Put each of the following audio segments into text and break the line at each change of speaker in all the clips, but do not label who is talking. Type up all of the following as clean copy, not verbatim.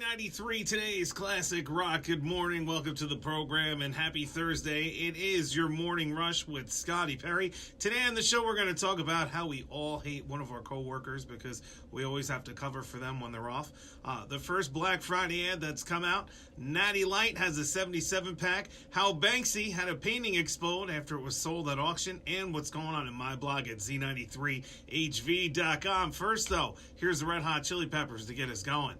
Z93, today's classic rock. Good morning, welcome to the program, and happy Thursday. It is your morning rush with Scotty Perry. Today on the show, we're going to talk about how we all hate one of our coworkers because we always have to cover for them when they're off. The first Black Friday ad that's come out, Natty Light has a 77-pack, how Banksy had a painting explode after it was sold at auction, and what's going on in my blog at Z93HV.com. First, though, here's the Red Hot Chili Peppers to get us going.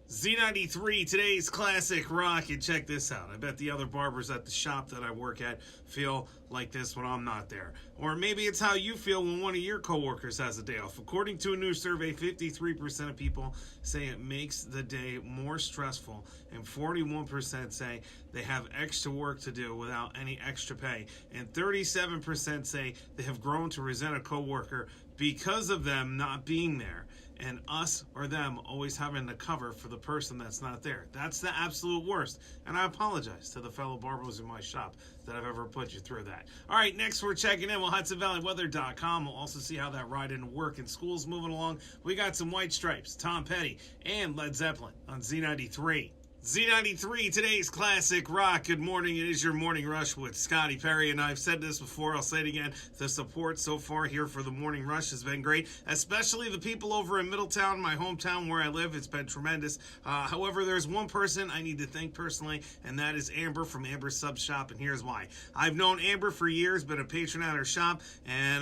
Z93, today's classic rock, and check this out. I bet the other barbers at the shop that I work at feel like this when I'm not there. Or maybe it's how you feel when one of your coworkers has a day off. According to a new survey, 53% of people say it makes the day more stressful, and 41% say they have extra work to do without any extra pay, and 37% say they have grown to resent a coworker because of them not being there, and us or them always having to cover for the person that's not there. That's the absolute worst, and I apologize to the fellow barbers in my shop that I've ever put you through that. All right, next we're checking in with HudsonValleyWeather.com. We'll also see how that ride into work and school's moving along. We got some White Stripes, Tom Petty, and Led Zeppelin on Z93. Z93, today's classic rock. Good morning. It is your morning rush with Scotty Perry, and I've said this before. I'll say it again. The support so far here for the morning rush has been great, especially the people over in Middletown, my hometown where I live. It's been tremendous. However, there's one person I need to thank personally, and that is Amber from Amber Sub Shop, and here's why. I've known Amber for years, been a patron at her shop, and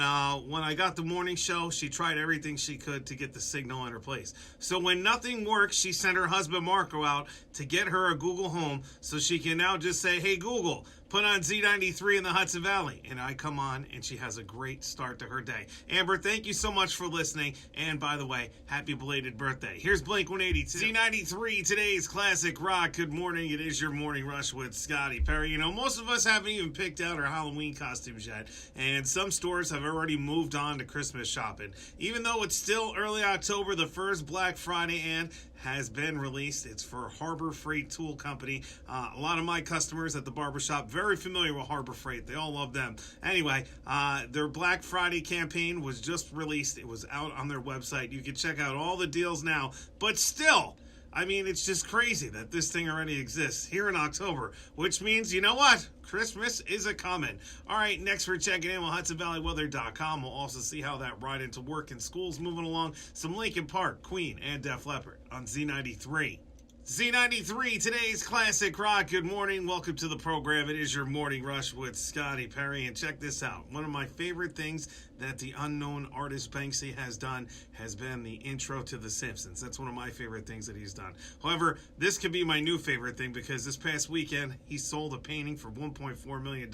when I got the morning show, she tried everything she could to get the signal in her place. So when nothing worked, she sent her husband Marco out to get her a Google Home so she can now just say, hey, Google, put on Z93 in the Hudson Valley. And I come on, and she has a great start to her day. Amber, thank you so much for listening. And by the way, happy belated birthday. Here's Blink 182. Z93, today's classic rock. Good morning. It is your morning rush with Scotty Perry. You know, most of us haven't even picked out our Halloween costumes yet. And some stores have already moved on to Christmas shopping. Even though it's still early October, the first Black Friday ad has been released. It's for Harbor Freight Tool Company. A lot of my customers at the barbershop very familiar with Harbor Freight. They all love them. Anyway, their Black Friday campaign was just released. It was out on their website. You can check out all the deals now, but still, I mean, it's just crazy that this thing already exists here in October, which means, you know what? Christmas is a-coming. All right, next we're checking in with HudsonValleyWeather.com. We'll also see how that ride into work and school's moving along. Some Linkin Park, Queen, and Def Leppard on Z93. Z93, today's classic rock. Good morning. Welcome to the program. It is your morning rush with Scotty Perry. And check this out. One of my favorite things that the unknown artist Banksy has done has been the intro to The Simpsons. That's one of my favorite things that he's done. However, this could be my new favorite thing because this past weekend he sold a painting for $1.4 million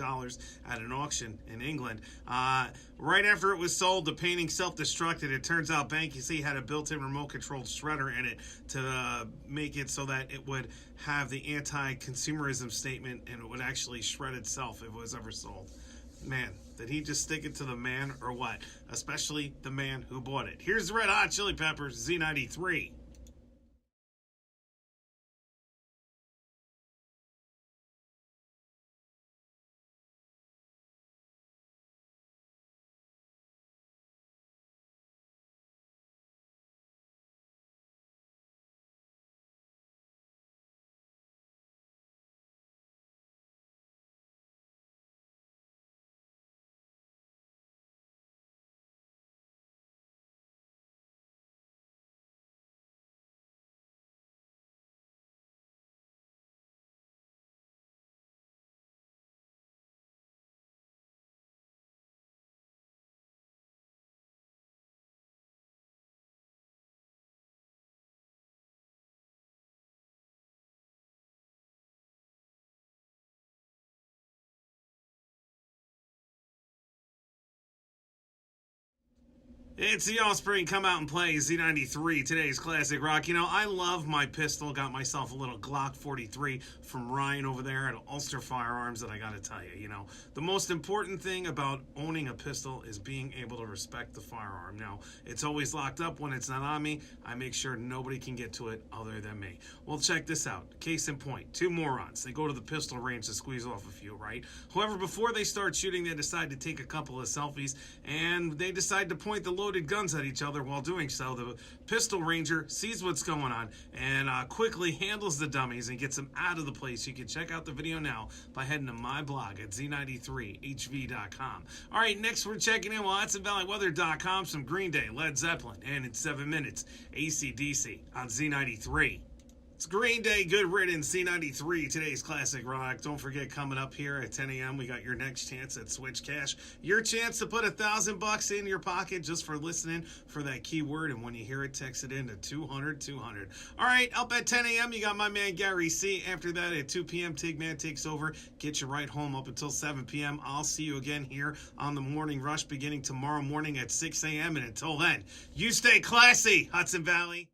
at an auction in England. Right after it was sold, the painting self-destructed. It turns out Banksy had a built-in remote-controlled shredder in it to make it so that it would have the anti-consumerism statement and it would actually shred itself if it was ever sold. Man, did he just stick it to the man or what? Especially the man who bought it. Here's the Red Hot Chili Peppers, Z93. It's the Offspring, Come Out and Play, Z93, today's classic rock. You know, I love my pistol. Got myself a little Glock 43 from Ryan over there at Ulster Firearms that I got to tell you, the most important thing about owning a pistol is being able to respect the firearm. Now, it's always locked up when it's not on me. I make sure nobody can get to it other than me. Well, check this out. Case in point, two morons. They go to the pistol range to squeeze off a few, right? However, before they start shooting, they decide to take a couple of selfies, and they decide to point the loaded loaded guns at each other while doing so. The pistol ranger sees what's going on and quickly handles the dummies and gets them out of the place. You can check out the video now by heading to my blog at z93hv.com. All right, next we're checking in HudsonValleyWeather.com, some Green Day, Led Zeppelin, and in 7 minutes, AC/DC on Z93. It's Green Day, Good Riddance, C93, today's classic rock. Don't forget, coming up here at 10 a.m., we got your next chance at Switch Cash. Your chance to put $1,000 in your pocket just for listening for that keyword. And when you hear it, text it in to 200-200. All right, up at 10 a.m., you got my man Gary C. After that, at 2 p.m., Tigman takes over. Get you right home up until 7 p.m. I'll see you again here on the Morning Rush beginning tomorrow morning at 6 a.m. And until then, you stay classy, Hudson Valley.